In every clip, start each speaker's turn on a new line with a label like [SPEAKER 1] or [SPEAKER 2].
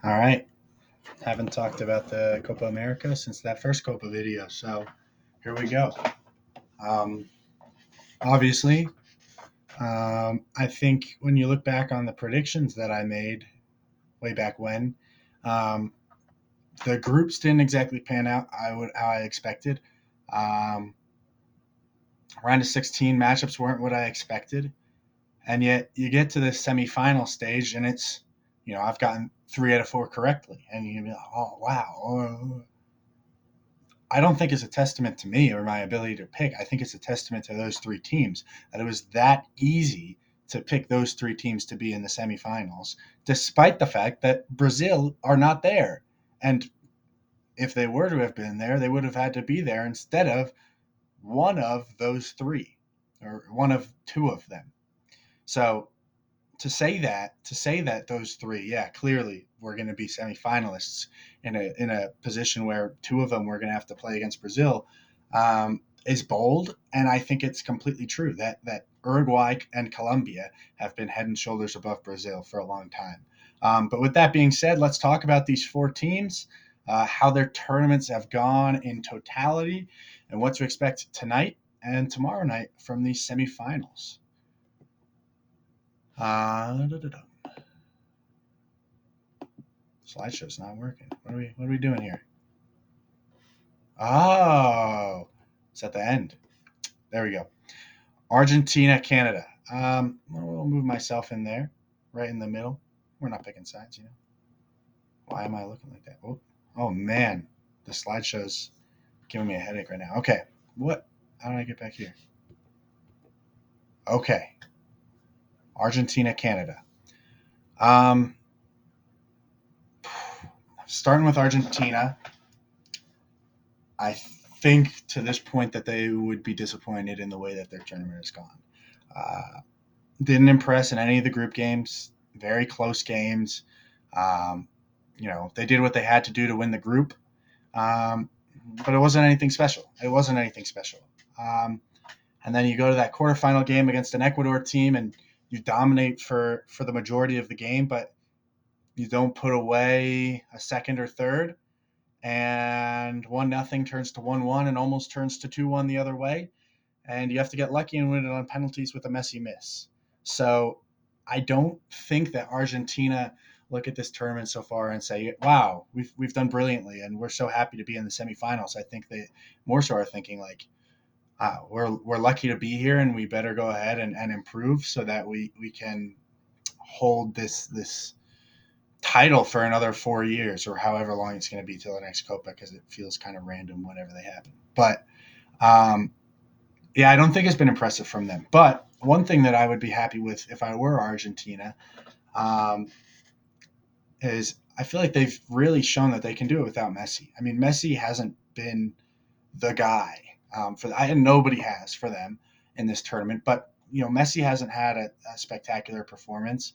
[SPEAKER 1] All right. Haven't talked about the Copa America since that first Copa video, so here we go. Um, obviously, I think when you look back on the predictions that I made way back when, um, the groups didn't exactly pan out how I expected. Um, round of 16 matchups weren't what I expected, and yet you get to the semifinal stage, and it's I've gotten 3 out of 4 correctly, and you be like, oh wow. I don't think it's a testament to me or my ability to pick. I think it's a testament to those 3 teams that it was that easy to pick those 3 teams to be in the semifinals, despite the fact that Brazil are not there. And if they were to have been there, they would have had to be there instead of one of those 3 or one of 2 of them. So to say that those 3, yeah, clearly we're going to be semifinalists in a position where 2 of them we're going to have to play against Brazil, is bold, and I think it's completely true that Uruguay and Colombia have been head and shoulders above Brazil for a long time. But with that being said, let's talk about these 4 teams, how their tournaments have gone in totality, and what to expect tonight and tomorrow night from these semifinals. Da, da, da. Slideshow's not working. What are we doing here? Oh, it's at the end. There we go. Argentina, Canada. We'll move myself in there, right in the middle. We're not picking sides. Why am I looking like that? Oh man, the slideshow's giving me a headache right now. Okay, what? How do I get back here? Okay, Argentina, Canada. Um, starting with Argentina, I think to this point that they would be disappointed in the way that their tournament has gone. Uh, didn't impress in any of the group games. Very close games. Um, they did what they had to do to win the group, um, but it wasn't anything special. It wasn't anything special. And then you go to that quarterfinal game against an Ecuador team, and you dominate for the majority of the game, but you don't put away a second or third, and 1-0 turns to 1-1 and almost turns to 2-1 the other way, and you have to get lucky and win it on penalties with a messy miss. So I don't think that Argentina look at this tournament so far and say, "Wow, we've done brilliantly, and we're so happy to be in the semifinals." I think they more so are thinking like, we're lucky to be here, and we better go ahead and improve so that we can hold this title for another 4 years or however long it's going to be till the next Copa, because it feels kind of random whenever they happen. But um, yeah, I don't think it's been impressive from them. But one thing that I would be happy with if I were Argentina, um, is I feel like they've really shown that they can do it without Messi. I mean, Messi hasn't been the guy, and nobody has for them in this tournament. But Messi hasn't had a spectacular performance.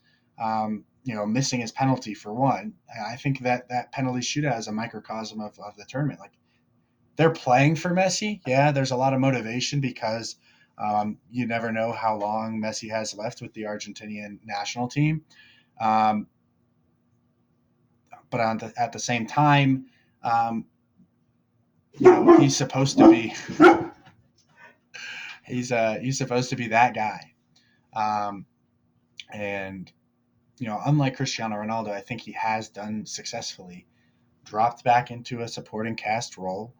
[SPEAKER 1] Missing his penalty for one. I think that penalty shootout is a microcosm of the tournament. Like, they're playing for Messi. Yeah, there's a lot of motivation because you never know how long Messi has left with the Argentinian national team. Um, but at the same time, um, he's supposed to be he's supposed to be that guy. Um, and unlike Cristiano Ronaldo, I think he has done successfully dropped back into a supporting cast role.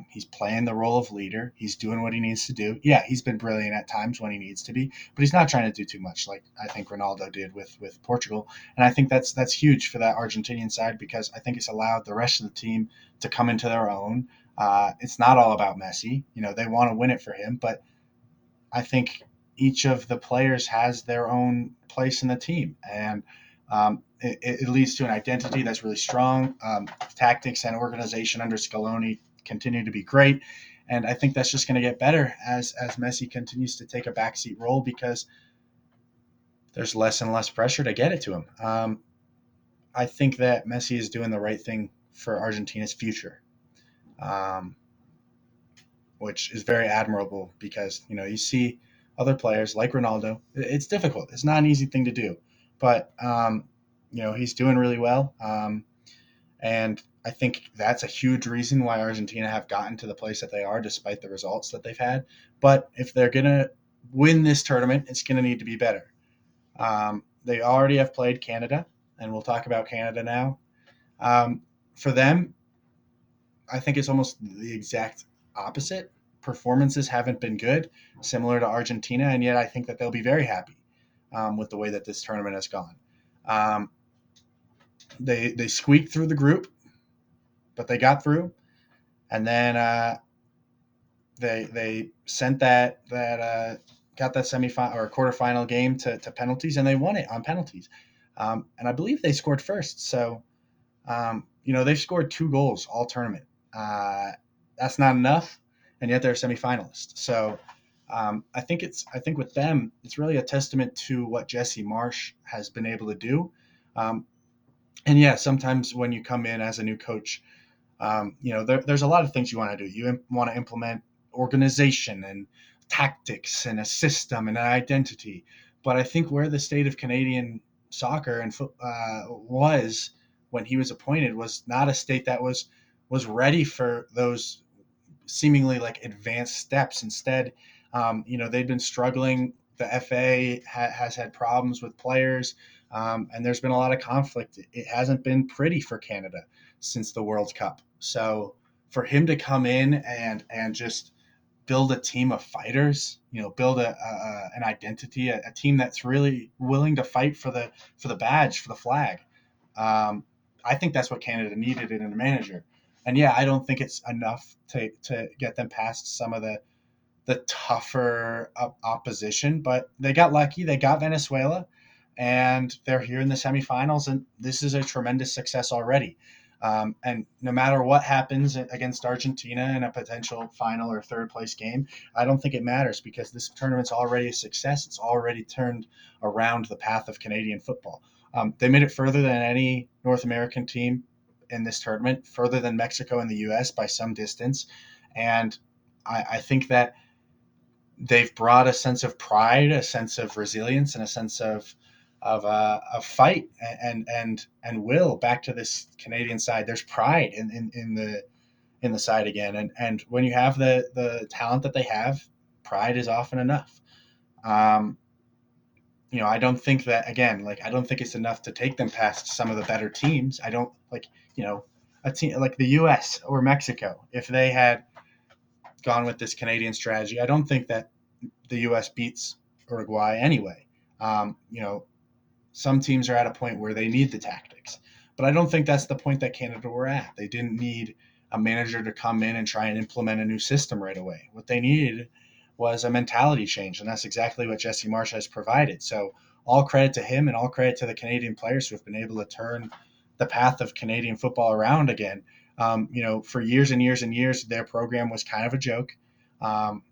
[SPEAKER 1] He's playing the role of leader. He's doing what he needs to do. Yeah, he's been brilliant at times when he needs to be, but he's not trying to do too much like I think Ronaldo did with Portugal. And I think that's huge for that Argentinian side because I think it's allowed the rest of the team to come into their own. It's not all about Messi. They want to win it for him, but I think each of the players has their own place in the team, and it leads to an identity that's really strong. Tactics and organization under Scaloni continue to be great, and I think that's just going to get better as Messi continues to take a backseat role because there's less and less pressure to get it to him. I think that Messi is doing the right thing for Argentina's future. Um, which is very admirable because you see other players like Ronaldo. It's difficult. It's not an easy thing to do, but He's doing really well. And I think that's a huge reason why Argentina have gotten to the place that they are, despite the results that they've had. But if they're going to win this tournament, it's going to need to be better. They already have played Canada, and we'll talk about Canada now. For them, I think it's almost the exact opposite. Performances haven't been good, similar to Argentina, and yet I think that they'll be very happy with the way that this tournament has gone. Um, they squeaked through the group, but they got through, and then they sent that got that semifinal or quarterfinal game to penalties, and they won it on penalties. And I believe they scored first. So they've scored 2 goals all tournament. Uh, that's not enough, and yet they're semifinalists. So I think with them, it's really a testament to what Jesse Marsh has been able to do. Um, and yeah, sometimes when you come in as a new coach, there's a lot of things you want to do. You want to implement organization and tactics and a system and an identity. But I think where the state of Canadian soccer and was when he was appointed was not a state that was ready for those seemingly like advanced steps. Instead, they've been struggling. The FA has had problems with players, and there's been a lot of conflict. It hasn't been pretty for Canada since the World Cup. So for him to come in and just build a team of fighters, build an identity, a team that's really willing to fight for the badge, for the flag. Um, I think that's what Canada needed in a manager. And yeah, I don't think it's enough to get them past some of the tougher opposition, but they got lucky. They got Venezuela, and they're here in the semifinals, and this is a tremendous success already. And no matter what happens against Argentina in a potential final or third place game, I don't think it matters because this tournament's already a success. It's already turned around the path of Canadian football. They made it further than any North American team in this tournament, further than Mexico and the U.S. by some distance. And I think that they've brought a sense of pride, a sense of resilience, and a sense of fight and will back to this Canadian side. There's pride in the side again, and when you have the talent that they have, pride is often enough. Um, I don't think that again, like I don't think it's enough to take them past some of the better teams. I don't like a team like the U.S. or Mexico if they had gone with this Canadian strategy. I don't think that the U.S. beats Uruguay anyway. Some teams are at a point where they need the tactics, but I don't think that's the point that Canada were at. They didn't need a manager to come in and try and implement a new system right away. What they needed was a mentality change, and that's exactly what Jesse Marsh has provided. So all credit to him and all credit to the Canadian players who have been able to turn the path of Canadian football around again. For years and years and years, their program was kind of a joke. Kind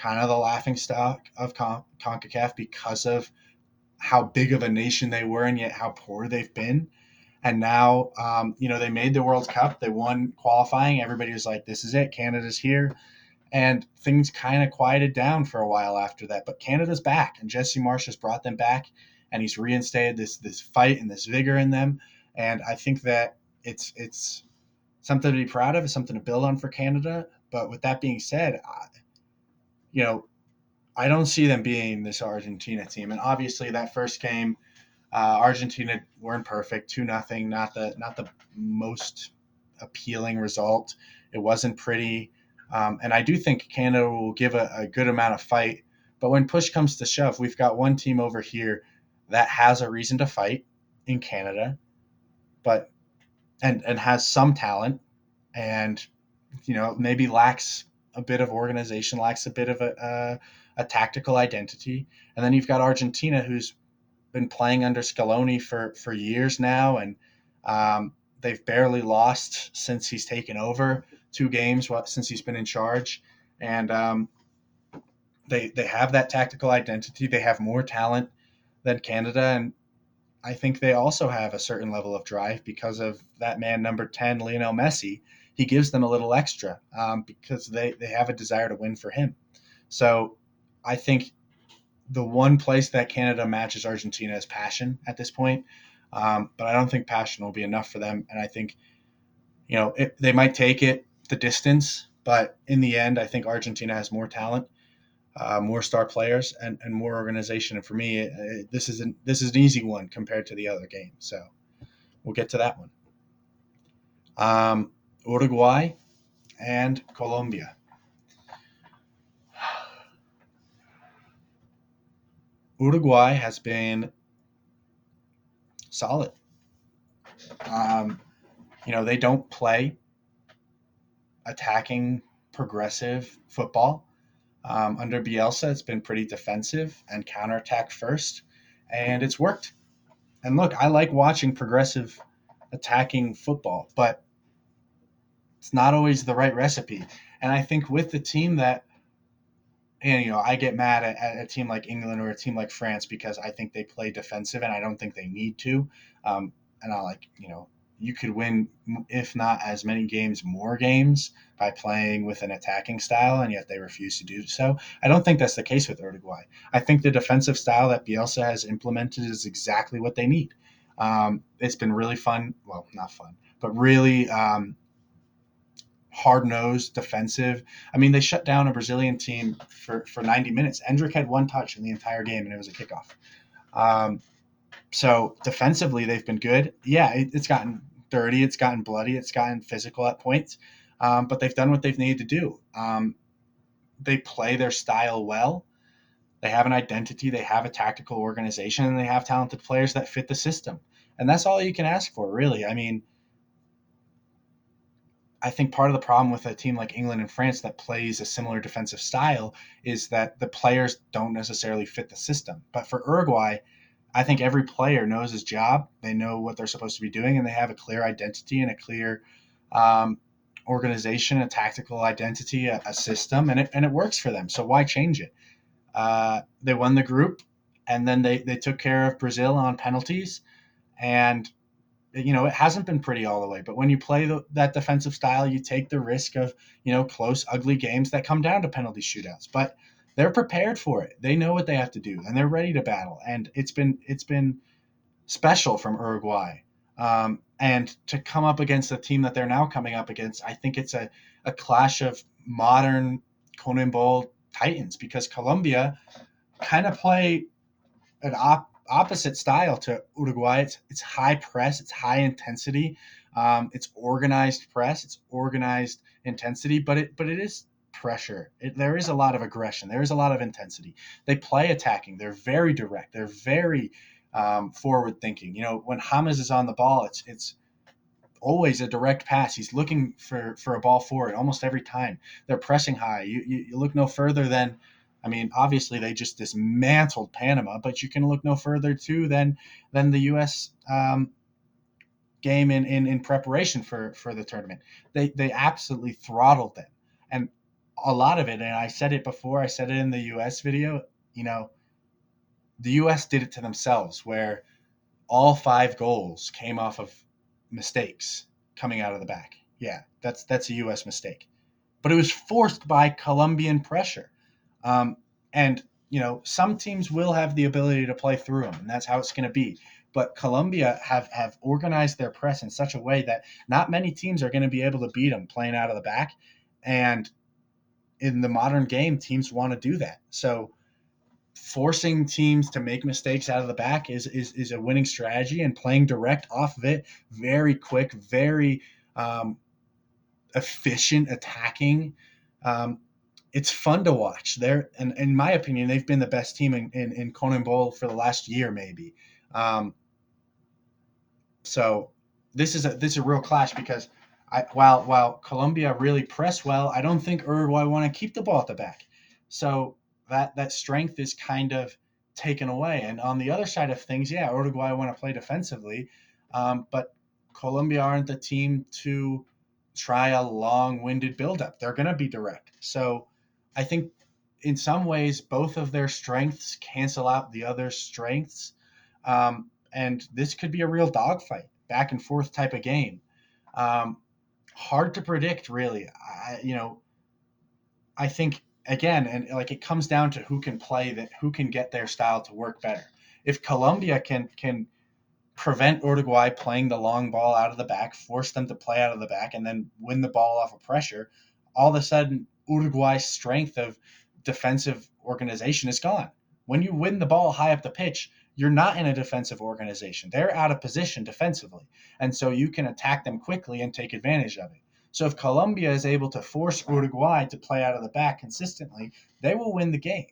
[SPEAKER 1] of the laughing stock of CONCACAF because of how big of a nation they were and yet how poor they've been. And now, they made the World Cup. They won qualifying. Everybody was like, this is it. Canada's here. And things kind of quieted down for a while after that. But Canada's back, and Jesse Marsh has brought them back, and he's reinstated this fight and this vigor in them. And I think that it's something to be proud of. It's something to build on for Canada. But with that being said, you know, I don't see them being this Argentina team. And obviously, that first game, Argentina weren't perfect, 2-0, not the most appealing result. It wasn't pretty, and I do think Canada will give a good amount of fight. But when push comes to shove, we've got one team over here that has a reason to fight in Canada, but and has some talent, and maybe lacks a bit of organization, lacks a bit of a tactical identity. And then you've got Argentina, who's been playing under Scaloni for years now, and they've barely lost since he's taken over 2 games since he's been in charge. And they have that tactical identity. They have more talent than Canada, and I think they also have a certain level of drive because of that man, number 10, Lionel Messi. He gives them a little extra because they have a desire to win for him. So I think the one place that Canada matches Argentina is passion at this point. But I don't think passion will be enough for them. And I think, they might take it the distance, but in the end, I think Argentina has more talent, more star players, and more organization. And for me, this is an easy one compared to the other game. So we'll get to that one. Uruguay and Colombia. Uruguay has been solid. Um, they don't play attacking, progressive football. Under Bielsa, it's been pretty defensive and counterattack first, and it's worked. And look, I like watching progressive attacking football, but it's not always the right recipe. And I think with the team that, and I get mad at a team like England or a team like France because I think they play defensive and I don't think they need to. And I like, you could win, if not as many games, more games by playing with an attacking style, and yet they refuse to do so. I don't think that's the case with Uruguay. I think the defensive style that Bielsa has implemented is exactly what they need. It's been really fun. Well, not fun, but really hard-nosed, defensive. I mean, they shut down a Brazilian team for 90 minutes. Endrick had one touch in the entire game, and it was a kickoff. So defensively, they've been good. Yeah, it's gotten dirty, it's gotten bloody, it's gotten physical at points, but they've done what they've needed to do. They play their style well. They have an identity, they have a tactical organization, and they have talented players that fit the system. And that's all you can ask for, really. I mean, I think part of the problem with a team like England and France that plays a similar defensive style is that the players don't necessarily fit the system. But for Uruguay, I think every player knows his job. They know what they're supposed to be doing, and they have a clear identity and a clear organization, a tactical identity, a system, and it works for them. So why change it? They won the group, and then they took care of Brazil on penalties, and it hasn't been pretty all the way, but when you play that defensive style, you take the risk of, close, ugly games that come down to penalty shootouts. But they're prepared for it. They know what they have to do, and they're ready to battle. And it's been special from Uruguay. And to come up against the team that they're now coming up against, I think it's a clash of modern CONMEBOL titans, because Colombia kind of play an opposite style to Uruguay. It's high press, it's high intensity, it's organized press, it's organized intensity, but it is pressure. There is a lot of aggression, there is a lot of intensity. They play attacking. They're very direct. They're very forward thinking. When James is on the ball, it's always a direct pass. He's looking for a ball forward almost every time. They're pressing high. You look no further than, I mean, obviously they just dismantled Panama, but you can look no further too than the U.S. Game in preparation for the tournament. They absolutely throttled them, and a lot of it. And I said it before. I said it in the U.S. video. The U.S. did it to themselves, where all 5 goals came off of mistakes coming out of the back. Yeah, that's a U.S. mistake, but it was forced by Colombian pressure. Um, and some teams will have the ability to play through them, and that's how it's going to be. But Colombia have organized their press in such a way that not many teams are going to be able to beat them playing out of the back. And in the modern game, teams want to do that. So forcing teams to make mistakes out of the back is a winning strategy, and playing direct off of it, very quick, very efficient attacking. It's fun to watch. And in my opinion, they've been the best team in CONMEBOL for the last year, maybe. So this is a real clash, because while Colombia really press well, I don't think Uruguay want to keep the ball at the back. So that strength is kind of taken away. And on the other side of things, yeah, Uruguay want to play defensively, but Colombia aren't the team to try a long-winded buildup. They're going to be direct. So I think in some ways both of their strengths cancel out the other strengths. And this could be a real dogfight, back and forth type of game. Um, Hard to predict, really. I think again, and like it comes down to who can get their style to work better. If Colombia can prevent Uruguay playing the long ball out of the back, force them to play out of the back, and then win the ball off of pressure, all of a sudden Uruguay's strength of defensive organization is gone. When you win the ball high up the pitch, you're not in a defensive organization. They're out of position defensively. And so you can attack them quickly and take advantage of it. So if Colombia is able to force Uruguay to play out of the back consistently, they will win the game.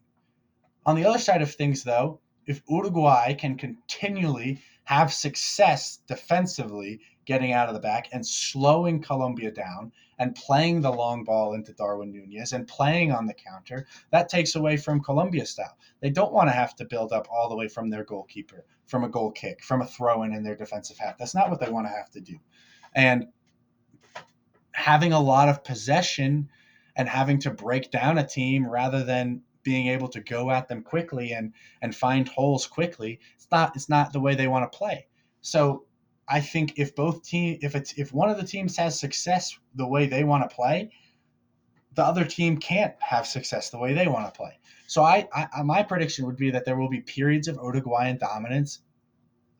[SPEAKER 1] On the other side of things, though, if Uruguay can continually have success defensively getting out of the back and slowing Colombia down and playing the long ball into Darwin Nunez and playing on the counter, that takes away from Colombia's style. They don't want to have to build up all the way from their goalkeeper, from a goal kick, from a throw-in in their defensive half. That's not what they want to have to do. And having a lot of possession and having to break down a team rather than being able to go at them quickly and find holes quickly, it's not the way they want to play. So I think if one of the teams has success the way they want to play, the other team can't have success the way they want to play. So my prediction would be that there will be periods of Uruguayan dominance.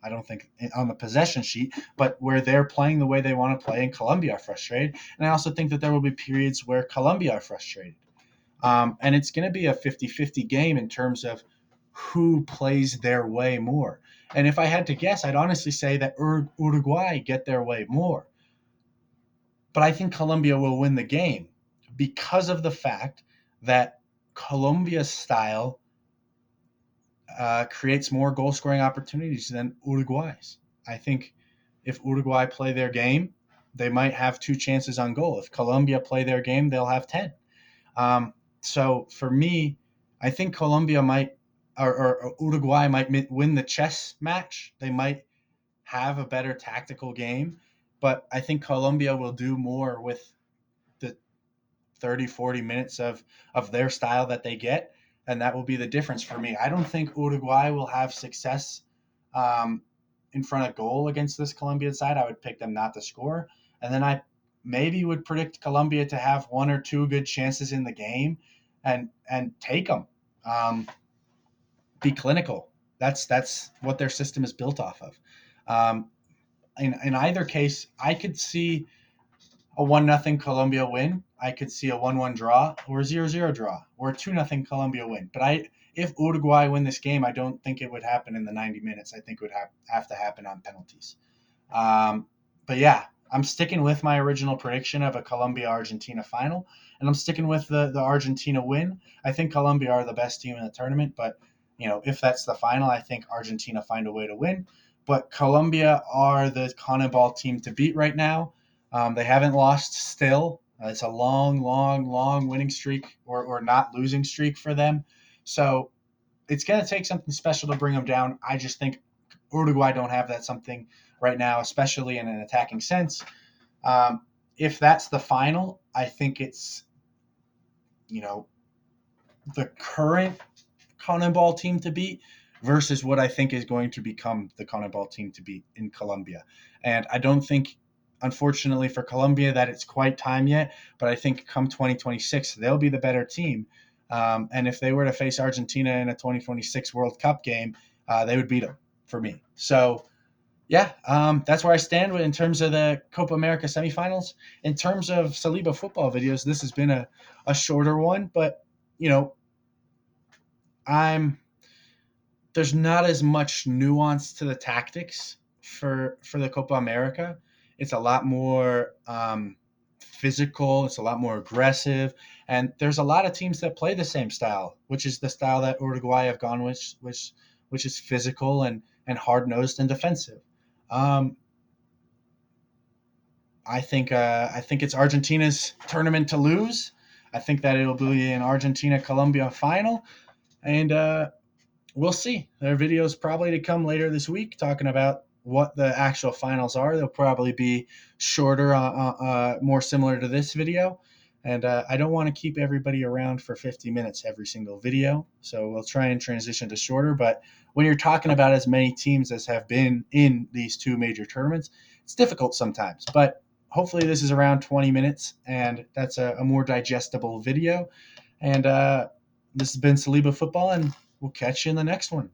[SPEAKER 1] I don't think on the possession sheet, but where they're playing the way they want to play and Colombia are frustrated. And I also think that there will be periods where Colombia are frustrated. And it's going to be a 50-50 game in terms of who plays their way more. And if I had to guess, I'd honestly say that Uruguay get their way more. But I think Colombia will win the game because of the fact that Colombia's style creates more goal-scoring opportunities than Uruguay's. I think if Uruguay play their game, they might have 2 chances on goal. If Colombia play their game, they'll have 10. So for me, I think Colombia might or Uruguay might win the chess match. They might have a better tactical game, but I think Colombia will do more with the 30, 40 minutes of their style that they get, and that will be the difference for me. I don't think Uruguay will have success in front of goal against this Colombian side. I would pick them not to score, and then I maybe would predict Colombia to have 1 or 2 good chances in the game and take them. Be clinical. That's what their system is built off of. In either case, I could see a 1-0 Colombia win. I could see a 1-1 draw or a 0-0 draw or a 2-0 Colombia win. But if Uruguay win this game, I don't think it would happen in the 90 minutes. I think it would have to happen on penalties. But yeah, I'm sticking with my original prediction of a Colombia-Argentina final, and I'm sticking with the Argentina win. I think Colombia are the best team in the tournament, but if that's the final, I think Argentina find a way to win. But Colombia are the CONMEBOL team to beat right now. They haven't lost still. It's a long, long, long winning streak or not losing streak for them. So it's going to take something special to bring them down. I just think Uruguay don't have that something right now, especially in an attacking sense. If that's the final, I think it's, the current CONMEBOL team to beat versus what I think is going to become the CONMEBOL team to beat in Colombia. And I don't think, unfortunately for Colombia, that it's quite time yet, but I think come 2026, they'll be the better team. And if they were to face Argentina in a 2026 World Cup game, they would beat them for me. So, yeah, that's where I stand in terms of the Copa America semifinals. In terms of Saliba football videos, this has been a shorter one, but, there's not as much nuance to the tactics for the Copa America. It's a lot more physical. It's a lot more aggressive, and there's a lot of teams that play the same style, which is the style that Uruguay have gone with, which is physical and hard nosed and defensive. I think it's Argentina's tournament to lose. I think that it'll be an Argentina-Colombia final, and we'll see. There are videos probably to come later this week talking about what the actual finals are. They'll probably be shorter, more similar to this video. And I don't want to keep everybody around for 50 minutes every single video. So we'll try and transition to shorter. But when you're talking about as many teams as have been in these 2 major tournaments, it's difficult sometimes. But hopefully this is around 20 minutes, and that's a more digestible video. And this has been Saliba Football, and we'll catch you in the next one.